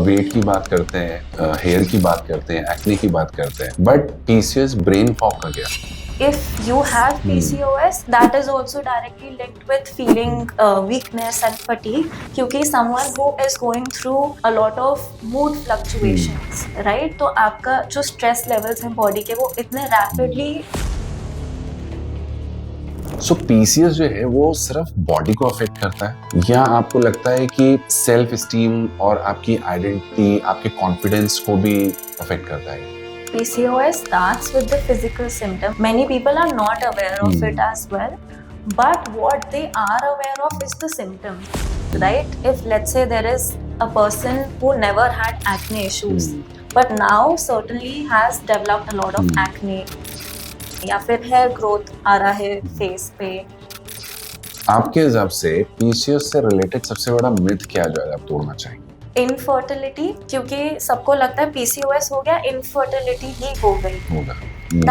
Wait की बात करते हैं, हेयर की बात करते हैं, एक्ने की बात करते हैं, बट पीसीओएस ब्रेन फॉग का क्या? If you have PCOS, that is also directly linked with feeling weakness and fatigue, क्योंकि someone who is going through a lot of mood fluctuations, right? तो आपका जो stress levels हैं body के वो इतने rapidly सो पीसीएस जो है वो सिर्फ बॉडी को अफेक्ट करता है, या आपको लगता है कि सेल्फ एस्टीम और आपकी आइडेंटिटी, आपके कॉन्फिडेंस को भी अफेक्ट करता है? PCOS starts with the physical symptom. Many people are not aware of it as well, but what they are aware of is the symptom, right? If let's say there is a person who never had acne issues, but now certainly has developed a lot of acne, या फिर hair growth आ रहा है face पे। आपके हिसाब से PCOS से related सबसे बड़ा मिथ क्या जो है आप तोड़ना चाहेंगे? इनफर्टिलिटी, क्योंकि सबको लगता है PCOS हो गया इनफर्टिलिटी ही हो गई। होगा।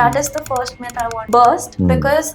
That is the first myth I want burst because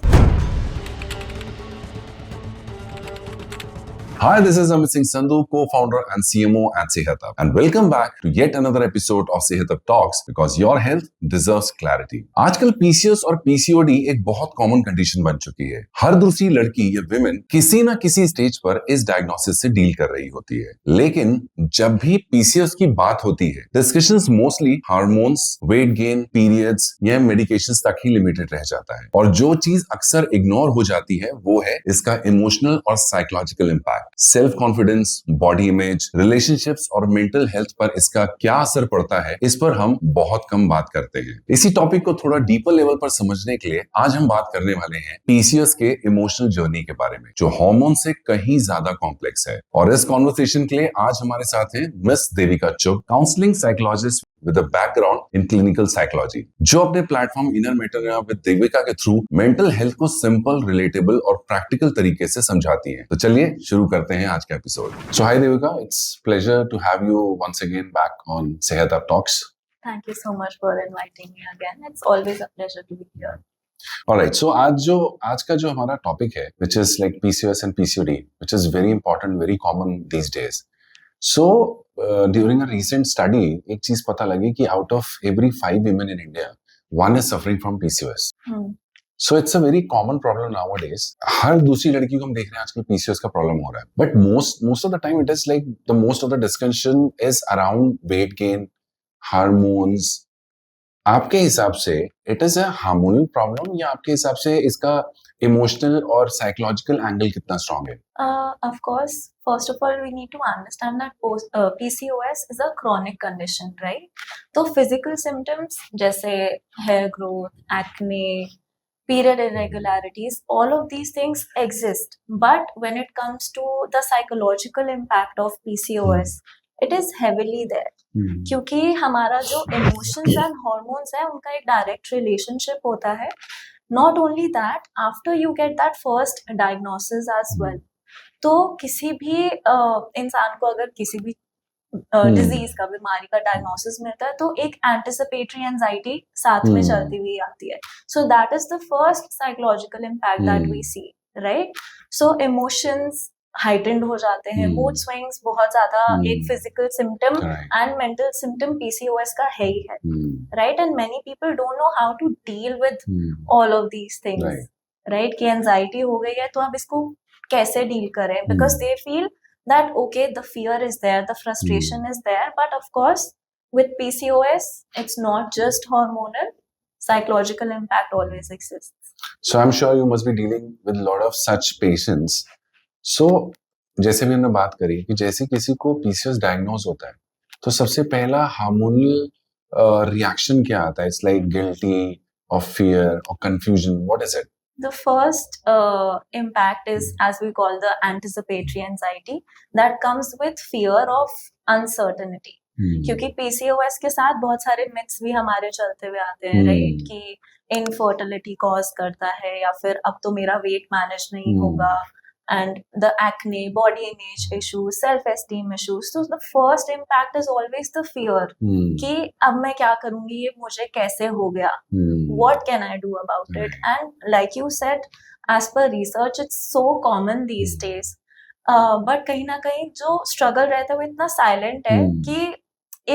Hi, this is Amit Singh Sandhu, co-founder and CMO at Sehat Up, and welcome back to yet another episode of Sehat Up Talks, because your health deserves clarity. आजकल PCOS और PCOD एक बहुत common condition बन चुकी है। हर दूसरी लड़की या विमेन किसी न किसी स्टेज पर इस डायग्नोसिस से डील कर रही होती है। लेकिन जब भी PCOS की बात होती है, discussions mostly hormones, weight gain, periods या मेडिकेशंस तक ही लिमिटेड रह जाता है, और जो चीज अक्सर इग्नोर हो जाती है वो है इसका इमोशनल और psychological impact. Self confidence, body image, relationships और मेंटल हेल्थ पर इसका क्या असर पड़ता है, इस पर हम बहुत कम बात करते हैं। इसी टॉपिक को थोड़ा डीपर लेवल पर समझने के लिए आज हम बात करने वाले हैं पीसीओएस के इमोशनल जर्नी के बारे में, जो हार्मोन से कहीं ज्यादा कॉम्प्लेक्स है। और इस कॉन्वर्सेशन के लिए आज हमारे साथ हैं miss Devika Chugh, counselling psychologist with a background in clinical psychology, जो अपने platform inner matter with Devika के थ्रू मेंटल हेल्थ को सिंपल, रिलेटेबल और प्रैक्टिकल तरीके से समझाती हैं। तो चलिए शुरू करते हैं आज का episode. So hi Devika, it's pleasure to have you once again back on Sehat up talks. Thank you so much for inviting me again. It's always a pleasure to be here. Alright, so आज का जो हमारा topic है, which is like PCOS and PCOD, which is very important, very common these days. So during a recent study, एक चीज पता लगी कि out of every 5 women in India, one is suffering from PCOS. So it's a very common problem nowadays. हर दूसरी लड़की को हम देख रहे हैं आजकल PCOS का प्रॉब्लम हो रहा है. But most of the time it is like the most of the discussion is around weight gain, hormones. आपके हिसाब से it is a hormonal problem, या आपके हिसाब से इसका इमोशनल और साइकोलॉजिकल एंगल कितना स्ट्रांग है? Of course, first of all, we need to understand that PCOS is a chronic condition, right? तो physical symptoms जैसे hair growth, acne, period irregularities, all of these things exist. But when it comes to the psychological impact of PCOS, it is heavily there. क्योंकि हमारा जो emotions and hormones है उनका एक direct relationship होता है। Not only that, after you get that first diagnosis as well, तो किसी भी इंसान को अगर किसी भी डिजीज का, बीमारी का डायग्नोसिस मिलता है तो एक एंटिसिपेटरी एंजाइटी साथ में चलती हुई आती है। So that is the first psychological impact that we see, right? So emotions heightened हो जाते हैं, मूड स्विंग्स बहुत ज्यादा एक physical symptom and mental symptom PCOS का है ही है, right? And many people don't know how to deal with all of these things, right? कि एंजाइटी हो गई है तो अब इसको कैसे डील करें, because they feel that okay, the fear is there, the frustration is there, but of course with PCOS it's not just hormonal, psychological impact always exists. So I'm sure you must be dealing with a lot of such patients. So जैसे भी हमने बात करी कि जैसे किसी को PCOS diagnose होता है तो सबसे पहला हार्मोनल रिएक्शन क्या आता है? इट्स लाइक गिल्टी और फियर और confusion, what is it? The first impact is, as we call, the anticipatory anxiety that comes with fear of uncertainty. क्योंकि PCOS के साथ बहुत सारे मिथ्स भी हमारे चलते हुए आते हैं, राइट? कि इनफर्टिलिटी कॉज करता है, या फिर अब तो मेरा वेट मैनेज नहीं होगा, and the acne, body image issues, self-esteem issues. So the first impact is always the fear कि अब मैं क्या करूँगी, ये मुझे कैसे हो गया, what can I do about it? And like you said, as per research, it's so common these days. But कहीं ना कहीं जो struggle रहता है वो इतना silent है कि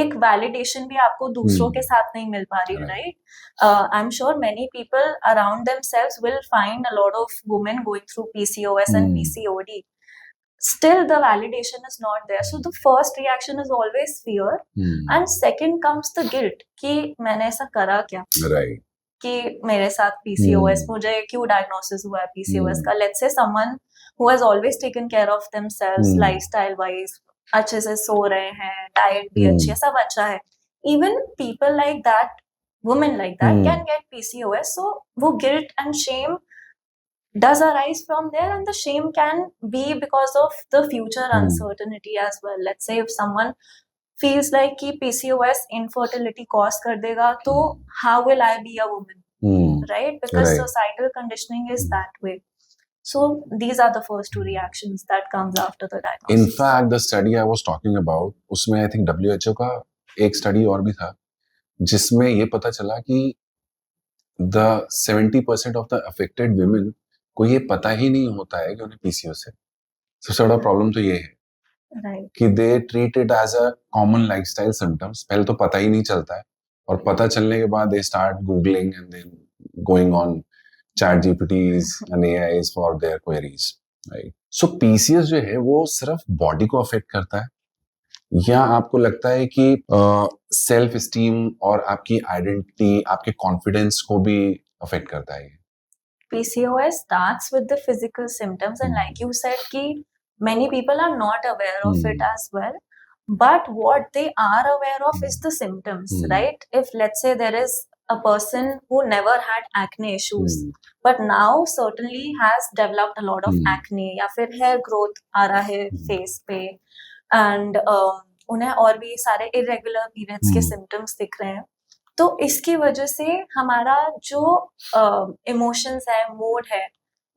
एक वैलिडेशन भी आपको दूसरों के साथ नहीं मिल पा रही है, right? I am sure many people around themselves will find a lot of women going through PCOS and PCOD. Still the validation is not there, so the first reaction is always fear, and second comes the guilt कि मैंने ऐसा करा क्या, right. कि मेरे साथ PCOS, मुझे क्यों डायग्नोसिस हुआ है PCOS का. Let's say someone who has always taken care of themselves lifestyle wise, अच्छे से सो रहे हैं, डाइट भी अच्छी है, सब अच्छा है. Even people like that, women like that can get PCOS. So वो guilt and shame does arise from there, and the shame can be because of the future uncertainty as well. Let's say if someone feels like कि PCOS infertility cause कर देगा, तो how will I be a woman, right? Because societal conditioning is that way. So these are the first two reactions that comes after the diagnosis. In fact, the study I was talking about, उसमें I think WHO का एक study और भी था, जिसमें ये पता चला कि the 70% of the affected women को ये पता ही नहीं होता है कि उन्हें PCOS है. सबसे बड़ा प्रॉब्लम तो ये है कि they treat it as a common lifestyle symptoms. पहले तो पता ही नहीं चलता है, और पता चलने के बाद they start googling and then going on ChatGPTs and AIs for their queries, right? So PCOS जो है वो सिर्फ बॉडी को अफेक्ट करता है, या आपको लगता है कि सेल्फ स्टीम और आपकी आइडेंटिटी, आपके कॉन्फिडेंस को भी अफेक्ट करता है? PCOS starts with the physical symptoms, and like you said कि many people are not aware of it as well, but what they are aware of is the symptoms, right? If let's say there is a person who never had acne issues, but now certainly has developed a lot of acne, या फिर hair growth आ रहा है face पे, and उन्हें और भी सारे irregular periods के symptoms दिख रहे हैं, तो इसकी वजह से हमारा जो इमोशंस है, मूड है,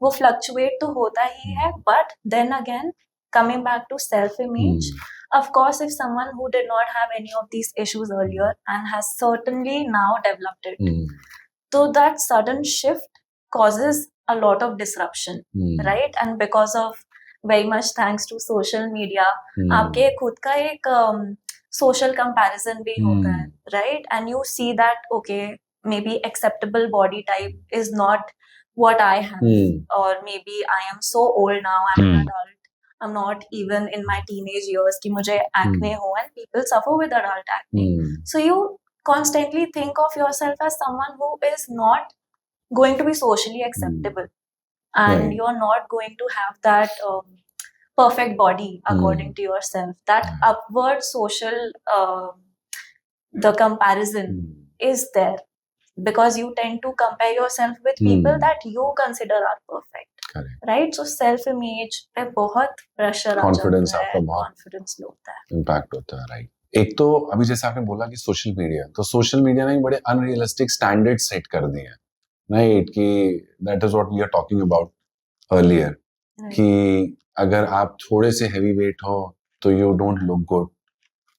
वो फ्लक्चुएट तो होता ही है. But then again coming back to self-image, of course, if someone who did not have any of these issues earlier and has certainly now developed it, so that sudden shift causes a lot of disruption, right? And because of very much thanks to social media, आपके खुद का एक social comparison भी होता है, right? And you see that okay, maybe acceptable body type is not what I have, or maybe I am so old now, I'm an adult, I'm not even in my teenage years कि मुझे acne हो, and people suffer with adult acne. So you constantly think of yourself as someone who is not going to be socially acceptable, and you're not going to have that perfect body according to yourself. That upward social the comparison is there because you tend to compare yourself with people that you consider are perfect. Right? So self image पे बहुत pressure आ जाता है, confidence low होता है, impact होता है, right? एक तो अभी जैसे आपने बोला कि सोशल मीडिया, तो सोशल मीडिया ने बड़े अनरियलिस्टिक स्टैंडर्ड सेट कर दिए हैं, राइट? कि that is what we are talking about earlier, कि अगर आप थोड़े से हैवी वेट हो तो यू डोंट लुक गुड,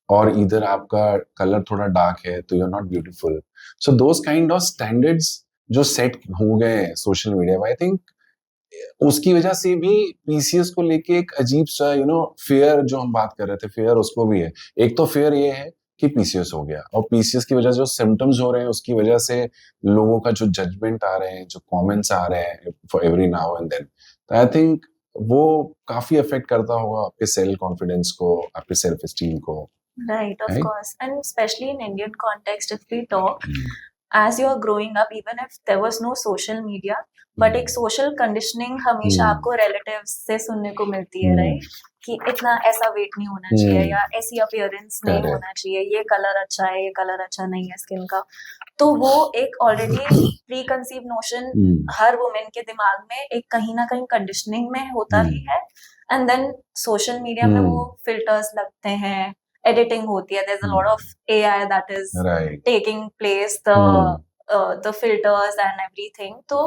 और इधर आपका कलर थोड़ा डार्क है तो you are not beautiful. So those kind of standards जो सेट हो गए सोशल मीडिया, आई थिंक उसकी वजह से भी पीसीएस को लेके एक अजीब सा फियर, जो हम बात कर रहे थे, फियर उसको भी है. एक तो फियर ये है कि पीसीएस हो गया, और पीसीएस की वजह से जो सिम्टम्स हो रहे हैं उसकी वजह से लोगों का जो जजमेंट आ रहे हैं, जो कमेंट्स आ रहे हैं for every now and then, तो आई थिंक वो काफी अफेक्ट करता होगा आपके सेल्फ कॉन्फिडेंस को, आपके सेल्फ एस्टीम को. Right, of course, and especially in Indian context, if we talk, as you are growing up, even if there was no social media, but एक social conditioning हमेशा आपको relatives से सुनने को मिलती है, right? कि इतना ऐसा weight नहीं होना चाहिए, या ऐसी appearance नहीं होना चाहिए, ये color अच्छा है, ये color अच्छा नहीं है skin का. तो वो एक already preconceived notion हर woman के दिमाग में एक कहीं ना कहीं conditioning में होता ही है, and then social media में वो filters लगते हैं, editing होती है, there's a lot of AI that is taking place, the filters and everything. तो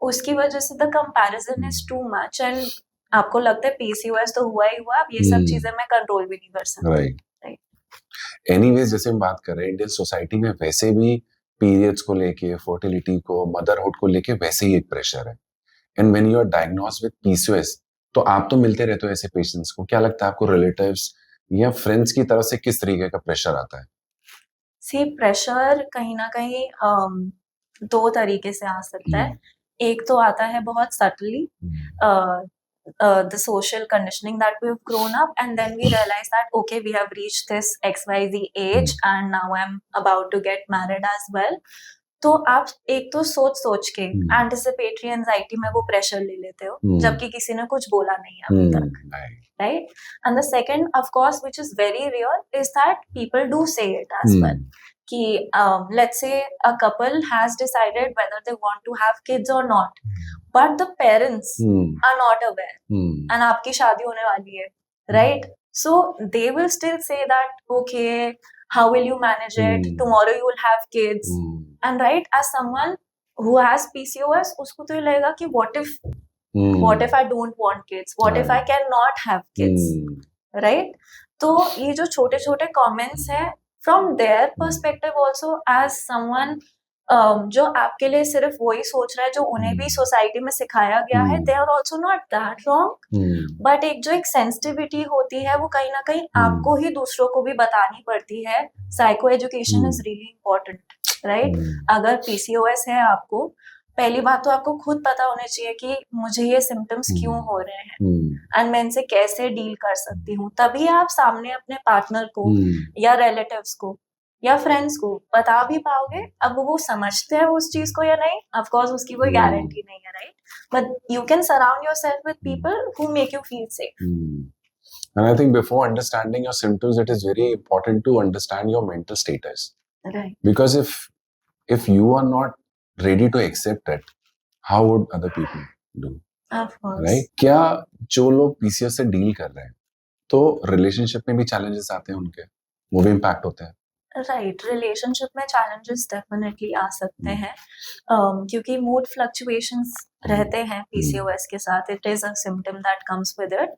उसकी वजह से the comparison is too much, and आपको लगता है PCOS तो हुआ ही हुआ, अब ये सब चीजें मैं कंट्रोल भी नहीं कर सकती. राइट. एनीवेज, जैसे हम बात कर रहे हैं, इंडियन सोसाइटी में वैसे भी पीरियड्स को लेके, फर्टिलिटी को, मदरहुड को लेके वैसे ही एक प्रेशर है. And when you are diagnosed with PCOS, तो आप तो मिलते रहते हो ऐसे पेशेंट्स को, क्या लगता है आपको रिलेटिव्स या फ्रेंड्स की तरफ से किस तरीके का प्रेशर आता है? सी प्रेशर कहीं ना कहीं दो तरीके से आ सकता है. एक तो आता है बहुत subtly, the social conditioning that we've grown up, and then we realize that okay, we have reached this XYZ age and now I'm about to get married as well. तो आप एक तो सोच के एंटिसिपेटरी एंजाइटी में वो pressure ले लेते हो जबकि किसी ने कुछ बोला नहीं है अभी तक, right? And the second, of course, which is very real, is that people do say it as well. कि let's say a couple has decided whether they want to have kids or not, but the parents are not aware, and आपकी शादी होने वाली है, right? So they will still say that okay, how will you manage it? Tomorrow you will have kids, and right, as someone who has PCOS, उसको तो ये लगेगा कि what if I don't want kids? What if I cannot have kids? Right? तो ये जो छोटे छोटे comments हैं, from their perspective also, as someone जो आपके लिए सिर्फ वही सोच रहा है जो उन्हें भी सोसाइटी में सिखाया गया है, they are also not that wrong. But एक जो एक सेंसिटिविटी होती है वो कहीं ना कहीं आपको ही दूसरों को भी बतानी पड़ती है. Psycho education is really important, right? अगर PCOS है आपको, पहली बात तो आपको खुद पता होना चाहिए कि मुझे ये सिम्टम्स क्यों हो रहे हैं एंड मैं इनसे कैसे डील कर सकती हूँ. तभी आप सामने अपने पार्टनर को या रिलेटिव्स को या फ्रेंड्स को बता भी पाओगे. अब वो समझते हैं उस चीज को या नहीं, ऑफ कोर्स उसकी कोई गारंटी नहीं है, right? But you can surround yourself with people who make you feel safe. And I think before understanding your symptoms, it is very important to understand your mental status. Right. Because if you are not ready to accept it, how would other people do? Of course. Right? क्या जो लोग PCOS से deal कर रहे हैं तो relationship में भी चैलेंजेस आते हैं उनके, वो भी इम्पैक्ट होते हैं. राइट, रिलेशनशिप में चैलेंजेस डेफिनेटली आ सकते हैं क्योंकि मूड फ्लक्चुएशंस रहते हैं PCOS के साथ. It is a symptom that comes with it,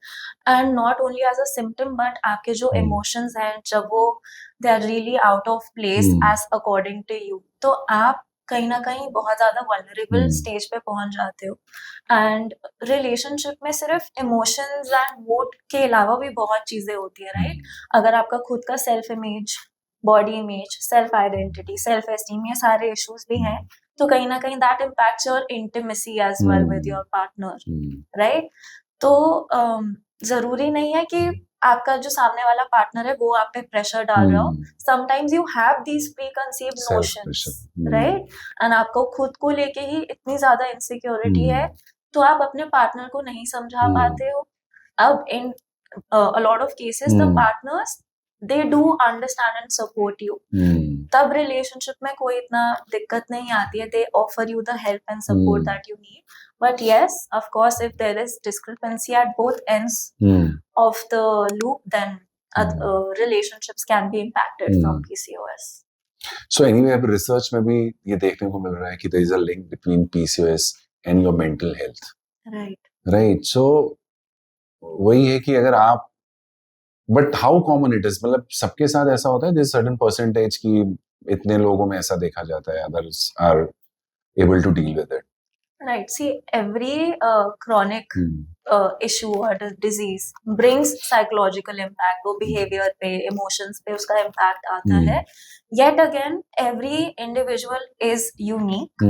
and not only as a symptom but आपके जो इमोशंस हैं जब वो they are really out of place as according to you, तो आप कहीं ना कहीं बहुत ज्यादा वल्नरेबल स्टेज पे पहुंच जाते हो. एंड रिलेशनशिप में सिर्फ इमोशंस एंड मूड के अलावा भी बहुत चीजें होती है, राइट? अगर आपका खुद का self image, body image, self identity, self esteem, ये सारे इश्यूज भी हैं, तो कहीं ना कहीं that impacts your intimacy as well with your partner, right? तो जरूरी नहीं है कि आपका जो सामने वाला पार्टनर है वो आप पे प्रेशर डाल रहा हो. Sometimes you have these pre conceived notions, right? And आपको खुद को लेके ही इतनी ज्यादा इनसिक्योरिटी है तो आप अपने पार्टनर को नहीं समझा पाते हो. अब इन a lot of cases the partners, they do understand and support you. तब रिलेशनशिप में कोई इतना दिक्कत नहीं आती है. They offer you the help and support that you need. But yes, of course, if there is discrepancy at both ends of the loop, then relationships can be impacted from PCOS. So anyway, अब research में भी ये देखने को मिल रहा है कि there is a link between PCOS and your mental health. Right. So वही है कि अगर आप, but how common it is, मतलब सबके साथ ऐसा होता है, दिस सर्टेन परसेंटेज की इतने लोगों में ऐसा देखा जाता है, others are able to deal with it. Right. See, every chronic issue or disease brings psychological impact. वो behavior पे, emotions पे उसका impact आता है. Yet again, every individual is unique.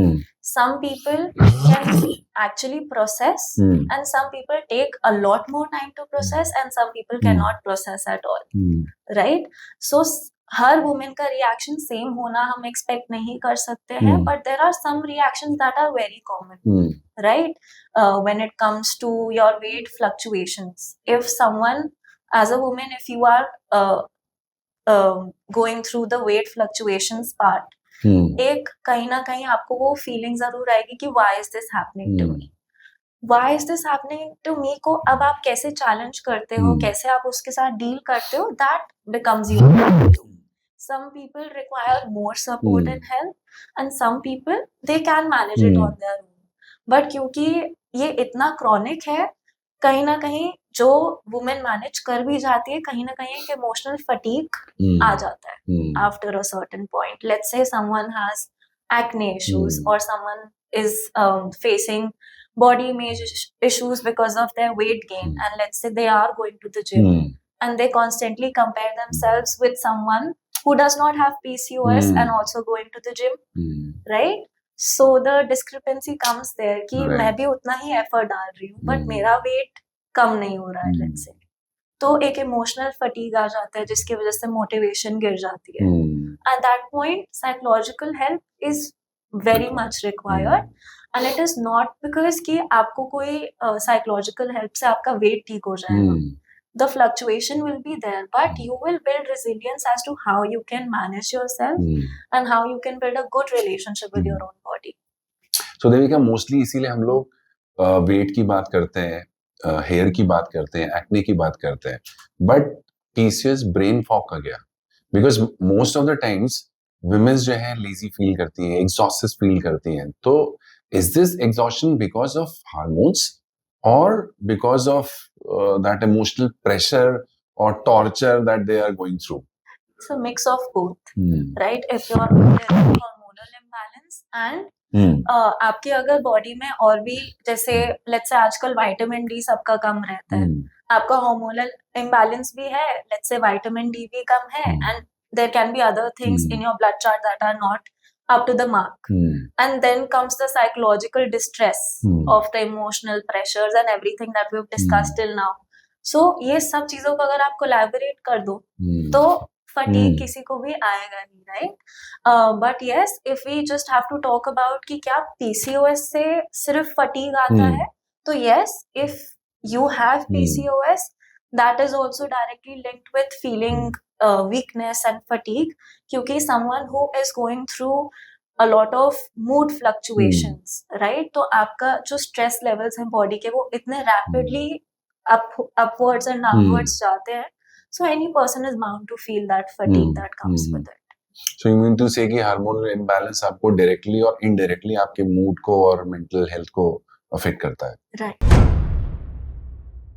Some people can actually process, and some people take a lot more time to process, and some people cannot process at all. Right? So हर woman का reaction same होना हम expect नहीं कर सकते हैं, but there are some reactions that are very common, right? When it comes to your weight fluctuations, if someone as a woman, if you are going through the weight fluctuations part, एक कहीं ना कहीं आपको वो feeling जरूर आएगी कि why is this happening to me, why is this happening to me को अब आप कैसे चैलेंज करते हो, कैसे आप उसके साथ डील करते हो, that becomes you. Some people require more support and help, and some people they can manage it on their own. But क्योंकि ये इतना chronic है, कहीं ना कहीं जो women manage कर भी जाती है, कहीं ना कहीं एक emotional fatigue आ जाता है after a certain point. Let's say someone has acne issues or someone is facing body image issues because of their weight gain, and let's say they are going to the gym and they constantly compare themselves with someone who does not have PCOS and also going to the gym, right? So the discrepancy comes there कि Right. मैं भी उतना ही effort डाल रही हूँ but मेरा wait कम नहीं हो रहा है, लेट्स से। तो एक इमोशनल फटीग आ जाता है जिसकी वजह से मोटिवेशन गिर जाती है। At that point, psychological help is very much required, and it is not because कि आपको कोई psychological help से आपका weight ठीक हो जाएगा। The fluctuation will be there, but you will build resilience as to how you can manage yourself and how you can build a good relationship with your own body. So Devika, mostly इसीलिए हम लोग wait की बात करते हैं, hair की बात करते हैं, एक्ने की बात करते हैं, बट पीसीओएस ब्रेन फॉग का गया, because most of the times women's जो है लेजी फील करती हैं, एग्जॉस्टेड फील करती हैं। तो is this exhaustion because of hormones और because of that emotional pressure or torture that they are going through? It's a mix of both, right? If you're hormonal imbalance and आपके अगर body में और भी जैसे लेट्स से आजकल vitamin D सबका कम रहता है, आपका हार्मोनल इम्बैलेंस भी है, लेट्स से विटामिन डी भी कम है, and there can be other things in your blood chart that are not up to the mark, and then comes the psychological distress of the emotional pressures and everything that we've discussed till now. So ये सब चीजों को अगर आप collaborate कर दो तो fatigue किसी को भी आएगा नहीं, right? But yes, if we just have to talk about कि क्या पीसीओएस से सिर्फ फटीग आता है, तो yes, if you have PCOS that is also directly linked with feeling weakness and fatigue, क्योंकि someone who is going through a lot of mood fluctuations, right? तो आपका जो stress levels हैं body के वो इतने rapidly upwards and downwards जाते हैं, so any person is bound to feel that fatigue that comes with it. So you mean to say कि हार्मोनल imbalance आपको directly और indirectly आपके mood को और mental health को affect करता है? Right.